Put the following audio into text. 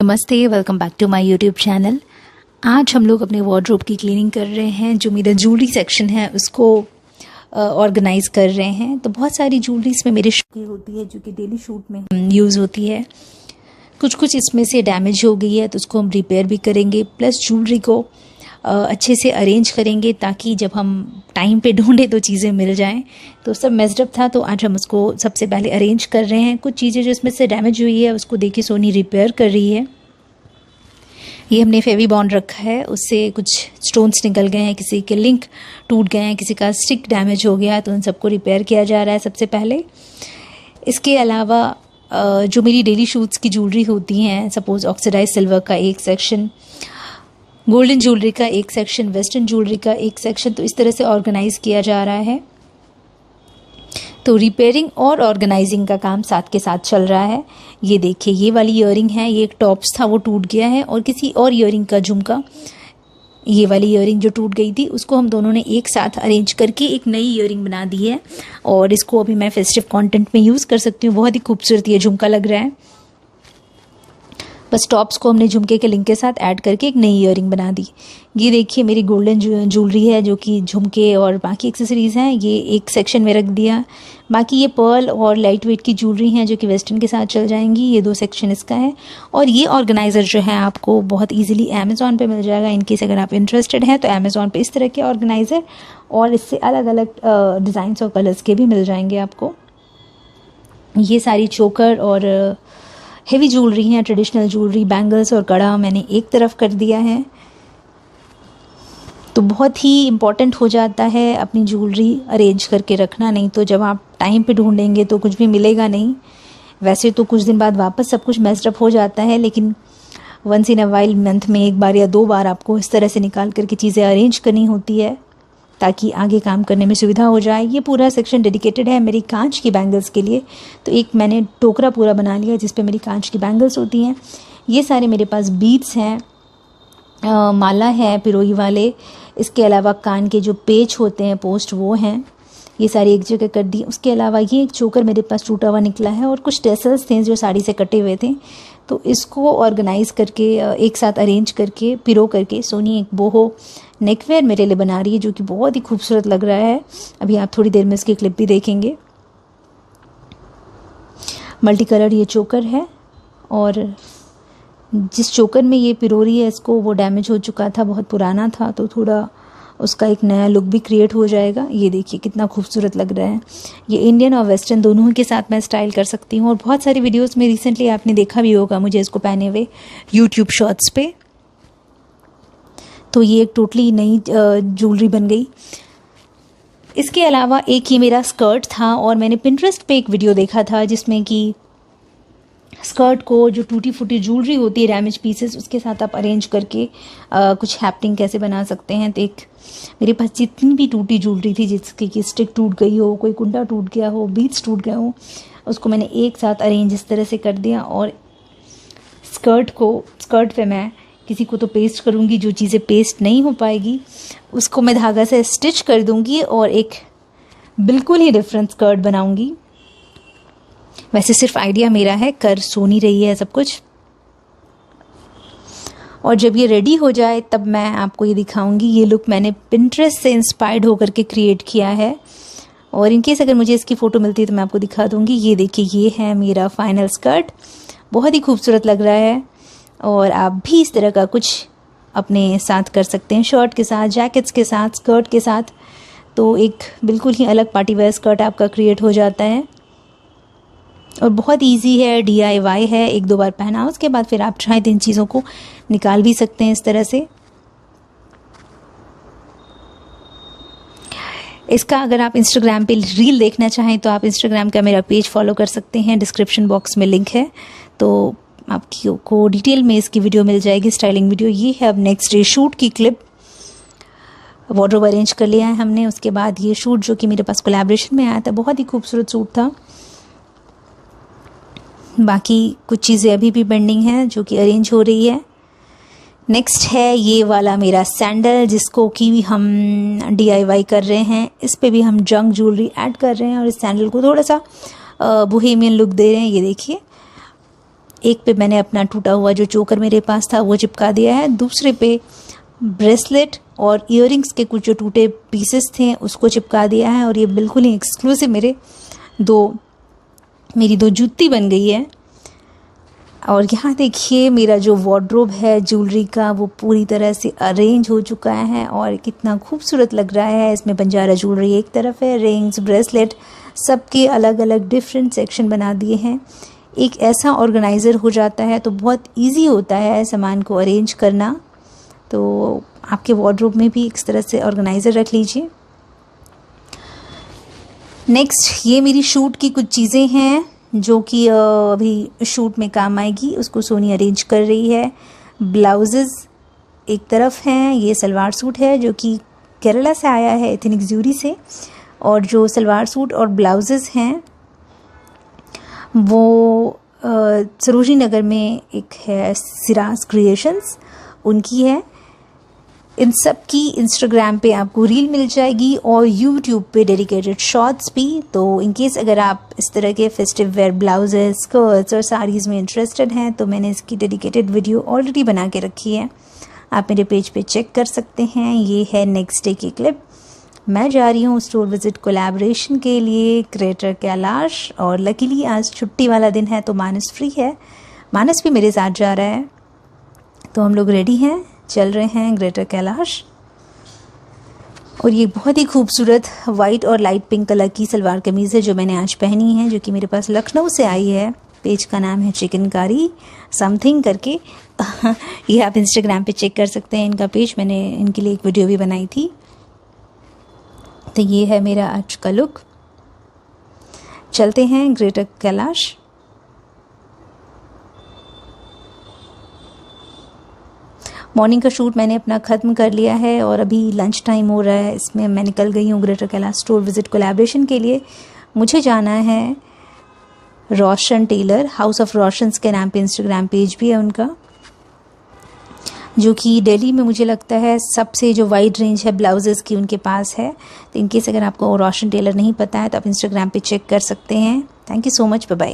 नमस्ते, welcome back to my YouTube channel. आज हम लोग अपने वार्डरोब की क्लीनिंग कर रहे हैं। जो मेरा ज्वेलरी सेक्शन है उसको ऑर्गेनाइज़ कर रहे हैं। तो बहुत सारी ज्वेलरी इसमें मेरे शूट होती है जो कि डेली शूट में यूज़ होती है। कुछ इसमें से डैमेज हो गई है तो उसको हम रिपेयर भी करेंगे, प्लस ज्वेलरी को अच्छे से अरेंज करेंगे ताकि जब हम टाइम पे ढूंढे तो चीज़ें मिल जाएं। तो सब मेस्ड अप था तो आज हम उसको सबसे पहले अरेंज कर रहे हैं। कुछ चीज़ें जो इसमें से डैमेज हुई है उसको देखिए सोनी रिपेयर कर रही है। ये हमने फेवी बॉन्ड रखा है, उससे कुछ स्टोन्स निकल गए हैं, किसी के लिंक टूट गए हैं, किसी का स्टिक डैमेज हो गया है, तो उन सबको रिपेयर किया जा रहा है सबसे पहले। इसके अलावा जो मेरी डेली शूट्स की ज्वेलरी होती हैं, सपोज़ ऑक्सीडाइज सिल्वर का एक सेक्शन, गोल्डन ज्वेलरी का एक सेक्शन, वेस्टर्न ज्वेलरी का एक सेक्शन, तो इस तरह से ऑर्गेनाइज़ किया जा रहा है। तो रिपेयरिंग और ऑर्गेनाइजिंग का काम साथ के साथ चल रहा है। ये देखिए, ये वाली ईयरिंग है, ये एक टॉप्स था वो टूट गया है, और किसी और ईयरिंग का झुमका, ये वाली ईयरिंग जो टूट गई थी उसको हम दोनों ने एक साथ अरेंज करके एक नई ईयरिंग बना दी है। और इसको अभी मैं फेस्टिव कंटेंट में यूज़ कर सकती हूँ। बहुत ही खूबसूरत ये झुमका लग रहा है। बस टॉप्स को हमने झुमके के लिंक के साथ ऐड करके एक नई ईयरिंग बना दी। ये देखिए मेरी गोल्डन ज्वेलरी है जो कि झुमके और बाकी एक्सेसरीज़ हैं, ये एक सेक्शन में रख दिया। बाकी ये पर्ल और लाइट वेट की ज्वेलरी हैं जो कि वेस्टर्न के साथ चल जाएंगी, ये दो सेक्शन इसका है। और ये ऑर्गेनाइज़र जो है आपको बहुत ईजिली अमेज़ॉन पे मिल जाएगा। इनकेस अगर आप इंटरेस्टेड हैं तो अमेज़ॉन पे इस तरह के ऑर्गेनाइज़र और इससे अलग अलग डिज़ाइंस और कलर्स के भी मिल जाएंगे आपको। ये सारी चोकर और हेवी ज्वेलरी हैं, ट्रेडिशनल ज्वेलरी, बैंगल्स और कड़ा मैंने एक तरफ कर दिया है। तो बहुत ही इम्पॉर्टेंट हो जाता है अपनी ज्वेलरी अरेंज करके रखना, नहीं तो जब आप टाइम पे ढूंढेंगे तो कुछ भी मिलेगा नहीं। वैसे तो कुछ दिन बाद वापस सब कुछ मेस्ड अप हो जाता है, लेकिन once in a while, month में एक बार या दो बार आपको इस तरह से निकाल करके चीज़ें अरेंज करनी होती है ताकि आगे काम करने में सुविधा हो जाए। ये पूरा सेक्शन डेडिकेटेड है मेरी कांच की बैंगल्स के लिए। तो एक मैंने टोकरा पूरा बना लिया जिस पे मेरी कांच की बैंगल्स होती हैं। ये सारे मेरे पास बीड्स हैं, माला है पिरोई वाले। इसके अलावा कान के जो पेच होते हैं पोस्ट, वो हैं। ये सारी एक जगह कर दी। उसके अलावा ये एक चोकर मेरे पास टूटा हुआ निकला है, और कुछ टेसल्स थे जो साड़ी से कटे हुए थे, तो इसको ऑर्गेनाइज़ करके एक साथ अरेंज करके पिरो करके सोनी एक बोहो नेकवेयर मेरे लिए बना रही है जो कि बहुत ही खूबसूरत लग रहा है। अभी आप थोड़ी देर में इसकी क्लिप भी देखेंगे। मल्टी कलर ये चोकर है, और जिस चोकर में ये पिरो रही है इसको, वो डैमेज हो चुका था, बहुत पुराना था, तो थोड़ा उसका एक नया लुक भी क्रिएट हो जाएगा। ये देखिए कितना खूबसूरत लग रहा है। ये इंडियन और वेस्टर्न दोनों के साथ मैं स्टाइल कर सकती हूँ। और बहुत सारी वीडियोस में रिसेंटली आपने देखा भी होगा मुझे इसको पहने हुए यूट्यूब शॉर्ट्स पे। तो ये एक टोटली नई ज्वेलरी बन गई। इसके अलावा एक ये मेरा स्कर्ट था, और मैंने पिंटरेस्ट पे एक वीडियो देखा था जिसमें कि स्कर्ट को जो टूटी फूटी ज्वेलरी होती है, डैमेज पीसेस, उसके साथ आप अरेंज करके कुछ हैपनिंग कैसे बना सकते हैं। तो एक मेरे पास जितनी भी टूटी ज्वेलरी थी जिसकी कि स्टिक टूट गई हो, कोई कुंडा टूट गया हो, बीड्स टूट गए हो, उसको मैंने एक साथ अरेंज इस तरह से कर दिया। और स्कर्ट पे मैं किसी को तो पेस्ट करूँगी, जो चीज़ें पेस्ट नहीं हो पाएगी उसको मैं धागा से स्टिच कर दूँगी और एक बिल्कुल ही डिफरेंट स्कर्ट बनाऊँगी। वैसे सिर्फ आइडिया मेरा है, कर सोनी रही है सब कुछ। और जब ये रेडी हो जाए तब मैं आपको ये दिखाऊंगी। ये लुक मैंने पिंटरेस्ट से इंस्पायर्ड होकर के क्रिएट किया है, और इनकेस अगर मुझे इसकी फ़ोटो मिलती है तो मैं आपको दिखा दूंगी। ये देखिए, ये है मेरा फाइनल स्कर्ट, बहुत ही खूबसूरत लग रहा है। और आप भी इस तरह का कुछ अपने साथ कर सकते हैं, शर्ट के साथ, जैकेट्स के साथ, स्कर्ट के साथ। तो एक बिल्कुल ही अलग पार्टी वेयर स्कर्ट आपका क्रिएट हो जाता है। और बहुत इजी है, DIY है। एक दो बार पहना उसके बाद फिर आप चाहें तो इन चीज़ों को निकाल भी सकते हैं इस तरह से। इसका अगर आप इंस्टाग्राम पे रील देखना चाहें तो आप इंस्टाग्राम का मेरा पेज फॉलो कर सकते हैं, डिस्क्रिप्शन बॉक्स में लिंक है, तो आपको डिटेल में इसकी वीडियो मिल जाएगी, स्टाइलिंग वीडियो। ये है अब नेक्स्ट डे शूट की क्लिप। वार्डरोब अरेंज कर लिया है हमने। उसके बाद ये शूट जो कि मेरे पास कोलैबोरेशन में आया था, बहुत ही खूबसूरत शूट था। बाकी कुछ चीज़ें अभी भी पेंडिंग हैं जो कि अरेंज हो रही है। नेक्स्ट है ये वाला मेरा सैंडल, जिसको कि हम DIY कर रहे हैं। इस पे भी हम जंक ज्वेलरी ऐड कर रहे हैं और इस सैंडल को थोड़ा सा बोहेमियन लुक दे रहे हैं। ये देखिए, एक पे मैंने अपना टूटा हुआ जो चोकर मेरे पास था वो चिपका दिया है, दूसरे पे ब्रेसलेट और इयररिंग्स के कुछ जो टूटे पीसेस थे उसको चिपका दिया है। और ये बिल्कुल ही एक्सक्लूसिव मेरी दो जूती बन गई है। और यहाँ देखिए मेरा जो वार्डरोब है ज्वेलरी का वो पूरी तरह से अरेंज हो चुका है और कितना खूबसूरत लग रहा है। इसमें बंजारा ज्वेलरी एक तरफ है, रिंग्स, ब्रेसलेट सबके अलग अलग डिफरेंट सेक्शन बना दिए हैं। एक ऐसा ऑर्गेनाइज़र हो जाता है तो बहुत इजी होता है सामान को अरेंज करना। तो आपके वार्डरोब में भी इस तरह से ऑर्गेनाइज़र रख लीजिए। नेक्स्ट ये मेरी शूट की कुछ चीज़ें हैं जो कि अभी शूट में काम आएगी, उसको सोनी अरेंज कर रही है। ब्लाउजेज़ एक तरफ हैं, ये सलवार सूट है जो कि केरला से आया है, एथनिक ज्यूरी से। और जो सलवार सूट और ब्लाउजेज़ हैं वो सरोजनी नगर में एक है सिराज क्रिएशंस, उनकी है। इन सब की इंस्टाग्राम पे आपको रील मिल जाएगी और यूट्यूब पे डेडिकेटेड शॉर्ट्स भी। तो इन केस अगर आप इस तरह के फेस्टिव वेयर ब्लाउजेस, स्कर्ट्स और साड़ीज़ में इंटरेस्टेड हैं तो मैंने इसकी डेडिकेटेड वीडियो ऑलरेडी बना के रखी है, आप मेरे पेज पे चेक कर सकते हैं। ये है नेक्स्ट डे की क्लिप। मैं जा रही हूँ स्टोर विजिट कोलैबोरेशन के लिए ग्रेटर कैलाश, और लकीली आज छुट्टी वाला दिन है तो मानस फ्री है। मानस भी मेरे साथ जा रहा है, तो हम लोग रेडी हैं, चल रहे हैं ग्रेटर कैलाश। और ये बहुत ही खूबसूरत वाइट और लाइट पिंक कलर की सलवार कमीज़ है जो मैंने आज पहनी है, जो कि मेरे पास लखनऊ से आई है। पेज का नाम है चिकनकारी समथिंग करके ये आप इंस्टाग्राम पे चेक कर सकते हैं इनका पेज, मैंने इनके लिए एक वीडियो भी बनाई थी। तो ये है मेरा आज का लुक। चलते हैं ग्रेटर कैलाश। मॉर्निंग का शूट मैंने अपना ख़त्म कर लिया है और अभी लंच टाइम हो रहा है, इसमें मैं निकल गई हूँ greater Kailash store visit collaboration के लिए। मुझे जाना है रोशन टेलर, हाउस ऑफ रोशंस के नाम पे इंस्टाग्राम पेज भी है उनका, जो कि दिल्ली में मुझे लगता है सबसे जो वाइड रेंज है ब्लाउजेज़ की उनके पास है। तो इनकेस अगर आपको रोशन टेलर नहीं पता है तो आप इंस्टाग्राम पे चेक कर सकते हैं। Thank you so much, bye bye.